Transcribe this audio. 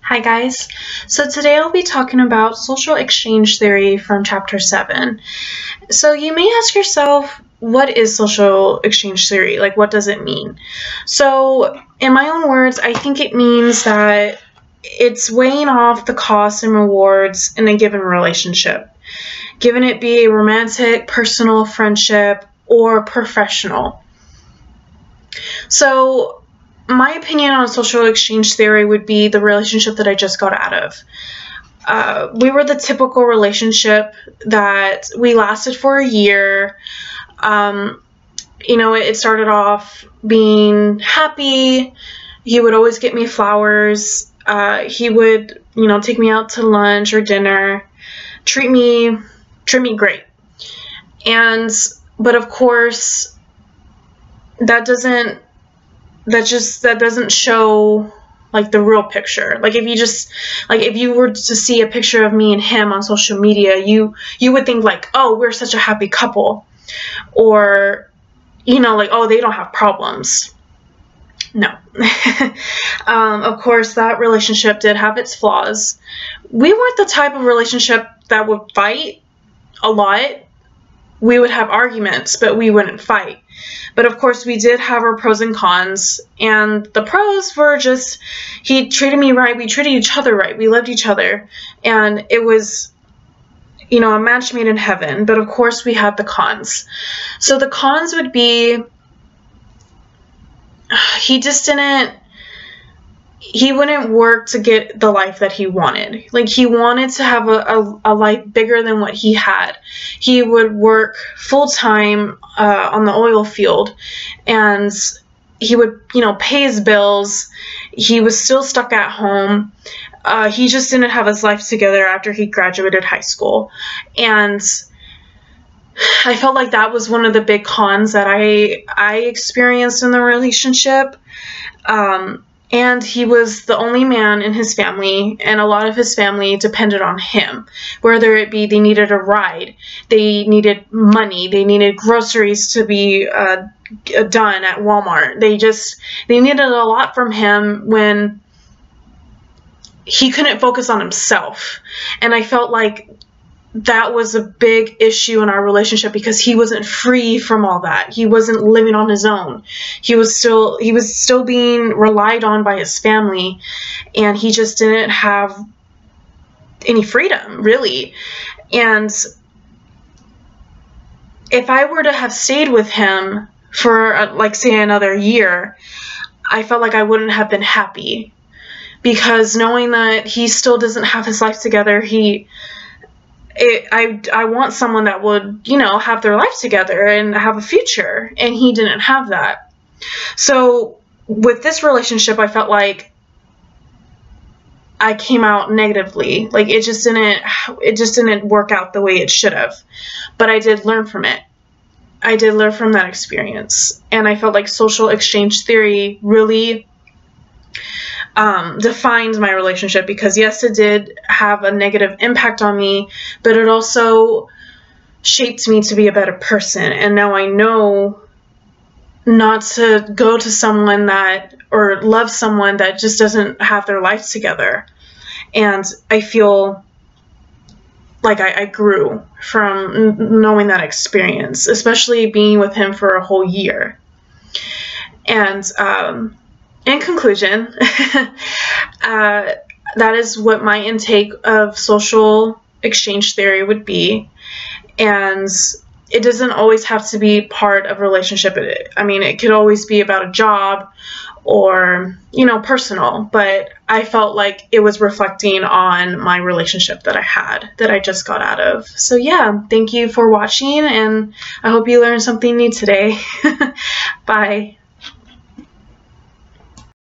Hi guys, so today I'll be talking about social exchange theory from chapter 7. So you may ask yourself, what is social exchange theory? Like, what does it mean? So in my own words, I think it means that it's weighing off the costs and rewards in a given relationship, given it be a romantic, personal, friendship, or professional. So my opinion on social exchange theory would be the relationship that I just got out of. We were the typical relationship that we lasted for a year. It started off being happy. He would always get me flowers. He would, take me out to lunch or dinner, treat me great. But of course, that doesn't show like the real picture. Like if you were to see a picture of me and him on social media, you would think like, oh, we're such a happy couple, or oh, they don't have problems. No. Of course, that relationship did have its flaws. We weren't the type of relationship that would fight a lot. We would have arguments, but we wouldn't fight. But of course, we did have our pros and cons, and the pros were just, he treated me right, we treated each other right, we loved each other, and it was, a match made in heaven. But of course, we had the cons. So the cons would be, he wouldn't work to get the life that he wanted. Like, he wanted to have a life bigger than what he had. He would work full-time on the oil field, and he would, pay his bills. He was still stuck at home. He just didn't have his life together after he graduated high school. And I felt like that was one of the big cons that I experienced in the relationship. And he was the only man in his family, and a lot of his family depended on him. Whether it be they needed a ride, they needed money, they needed groceries to be done at Walmart. They needed a lot from him when he couldn't focus on himself. And I felt like that was a big issue in our relationship, because he wasn't free from all that. He wasn't living on his own. He was still being relied on by his family, and he just didn't have any freedom, really. And if I were to have stayed with him for, say, another year, I felt like I wouldn't have been happy, because knowing that he still doesn't have his life together, I want someone that would, have their life together and have a future, and he didn't have that. So with this relationship, I felt like I came out negatively. Like, it just didn't work out the way it should have. But I did learn from it. I did learn from that experience, and I felt like social exchange theory really defined my relationship, because yes, it did have a negative impact on me, but it also shaped me to be a better person. And now I know not to go to someone or love someone that just doesn't have their life together. And I feel like I grew from knowing that experience, especially being with him for a whole year. And in conclusion, that is what my intake of social exchange theory would be. And it doesn't always have to be part of a relationship. It could always be about a job or, personal. But I felt like it was reflecting on my relationship that I just got out of. So yeah, thank you for watching, and I hope you learned something new today. Bye.